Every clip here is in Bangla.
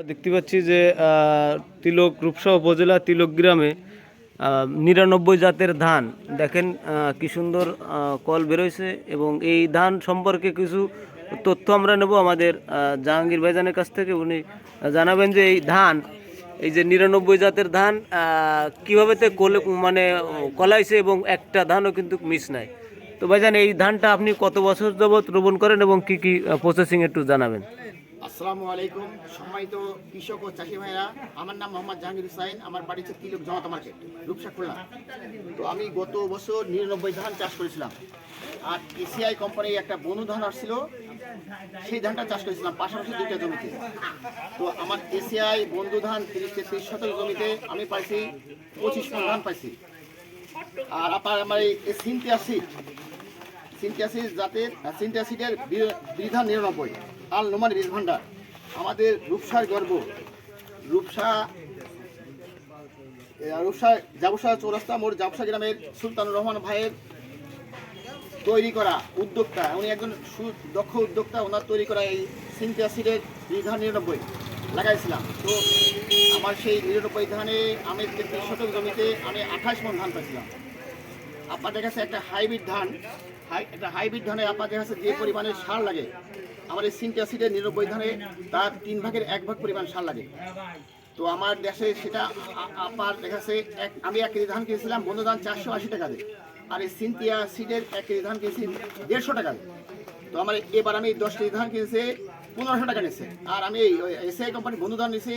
দেখতে পাচ্ছি যে তিলক রূপসা উপজেলা তিলক গ্রামে ৯৯ জাতের ধান দেখেন কি সুন্দর কল বেরোইছে। এবং এই ধান সম্পর্কে কিছু তথ্য আমরা নেব আমাদের জাহাঙ্গীর ভাইজানের কাছ থেকে। উনি জানাবেন যে এই ধান, এই যে ৯৯ জাতের ধান কীভাবে মানে কলাইছে এবং একটা ধানও কিন্তু মিস নাই। তো ভাইজান, এই ধানটা আপনি কত বছর যাবত রোপণ করেন এবং কি কি প্রসেসিং একটু জানাবেন। আসসালামু আলাইকুম সম্মানিত কৃষক ও চাষি ভাইরা, আমার নাম মোহাম্মদ জাহাঙ্গীর হুসাইন। আমার বাড়ি হচ্ছে তিলক জনতা মার্কেট, রূপসা, খুলনা। তো আমি গত বছর ৯৯ ধান চাষ করেছিলাম। আর এসিআই কোম্পানির একটা বনু ধান আসছিল, সেই ধানটা চাষ করেছিলাম পাশাপাশি দুইটা জমিতে। তো আমার এসিআই বন্ধু ধান ৩০-৩৩ শতক জমিতে আমি পাইছি 25 মণ ধান পাইছি। আর আমার এই সিনটিয়াসিস জাতের সিনটিয়াসিডের বিধান ৯৯ আল নোমান বীজ ভান্ডার, আমাদের রূপসার গর্ব। রূপসা জাবসা চৌরাস্তা মোড় জাবসা গ্রামের সুলতানুর রহমান ভাইয়ের তৈরি করা উদ্যোক্তা, উনি একজন সুদক্ষ উদ্যোক্তা। ওনার তৈরি করা এই সিনটিয়াসিডের বিধান ৯৯ লাগাইছিলাম। তো আমার সেই ৯৯ ধানে আমি ৩৩ শতক জমিতে আমি 28 মণ ধান পাইছিলাম। আপনাদের কাছে একটা হাইব্রিড ধানে আপনাদের কাছে যে পরিমাণে সার লাগে, আমার এই সিনটিয়াসিডের ৯৯ ধানে তার 3 ভাগের 1 ভাগ পরিমাণ সার লাগে। তো আমার দেশে সেটা আপনার দেখাচ্ছে আমি 1 কেজি ধান কিনেছিলাম বন্ধু ধান 480 টাকা দিয়ে, আর এই সিনটিয়াসিডের 1 কেজি ধান কিনেছি 150 টাকা দিয়ে। তো আমার এবার আমি 10 কেজি ধান কিনেছে 1500 টাকা নিচ্ছে। আর আমি এসিআই কোম্পানির বন্ধু ধান নিয়েছি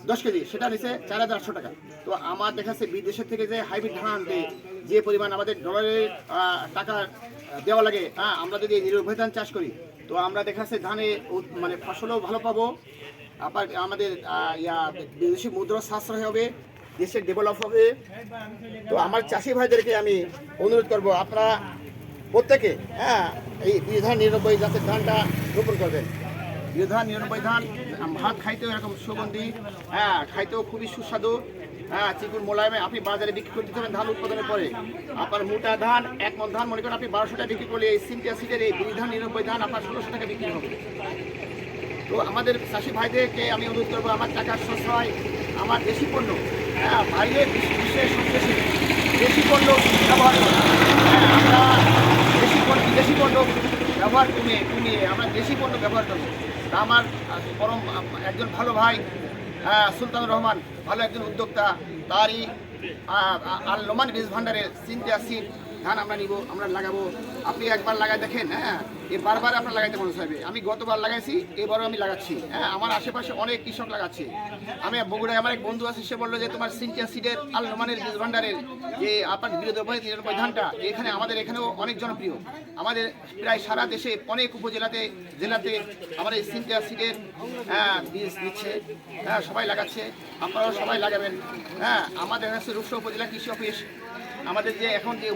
10 কেজি, সেটা নিচ্ছে 4800 টাকা। তো আমার দেখাচ্ছে বিদেশের থেকে যে হাইব্রিড ধান আনতে যে পরিমাণ আমাদের ডলারের টাকা দেওয়া লাগে, আমরা যদি এই ৯৯ ধান চাষ করি তো আমরা দেখাচ্ছে ধানে মানে ফসলও ভালো পাবো, আবার আমাদের বিদেশি মুদ্রা সাশ্রয় হবে, দেশের ডেভেলপ হবে। তো আমার চাষি ভাইদেরকে আমি অনুরোধ করব, আপনারা প্রত্যেকে এই বিধান ৯৯ জাতের ধানটা রোপণ করবেন। বিধান ৯৯ ধান ভাত খাইতেও এরকম সুগন্ধি, খাইতেও খুবই সুস্বাদু, চিকুন মোলায়েমে। আপনি বাজারে বিক্রি করতে যাবেন ধান উৎপাদনের পরে, আপনার মোটা ধান 1 মণ ধান মনে করেন আপনি 1200 টাকা বিক্রি করলে এই সিনটিয়াসিডের এই বিধান ৯৯ ধান আপনার 1600 টাকা বিক্রি হবে। তো আমাদের চাষি ভাইদেরকে আমি অনুরোধ করবো, আমার টাকার সস্তায় আমার দেশি পণ্য, বাইরে বিশ্বের সবচেয়ে দেশি পণ্য ব্যবহার করা, আমরা বিদেশি পণ্য ব্যবহার কমিয়ে আমরা দেশি পণ্য ব্যবহার করবো। তা আমার পরম একজন ভালো ভাই সুলতানুর রহমান, ভালো একজন উদ্যোক্তা, তারই আল নোমান বীজ ভান্ডারের সিনটিয়াসিড ধান আমরা নিব, আমরা লাগাবো। আপনি একবার লাগাই দেখেন, বারবার আপনার লাগাইতে মনে চাইবে। আমি গতবার লাগাইছি, এবারও আমি লাগাচ্ছি। আমার আশেপাশে অনেক কৃষক লাগাচ্ছে। আমি বগুড়ায় আমার এক বন্ধু আছে, সে বললো যে তোমার সিনটিয়াসিডের আল নোমানের বীজ ভান্ডারের যে আপনার ৯৯ ধানটা এখানে আমাদের এখানেও অনেক জনপ্রিয়। আমাদের প্রায় সারা দেশে অনেক জেলাতে আমার এই সিনটিয়াসিডের বীজ দিচ্ছে, সবাই লাগাচ্ছে। আপনারাও সবাই লাগাবেন। আমাদের হচ্ছে রূপসা উপজেলা কৃষি অফিস, আমাদের যে এখন যে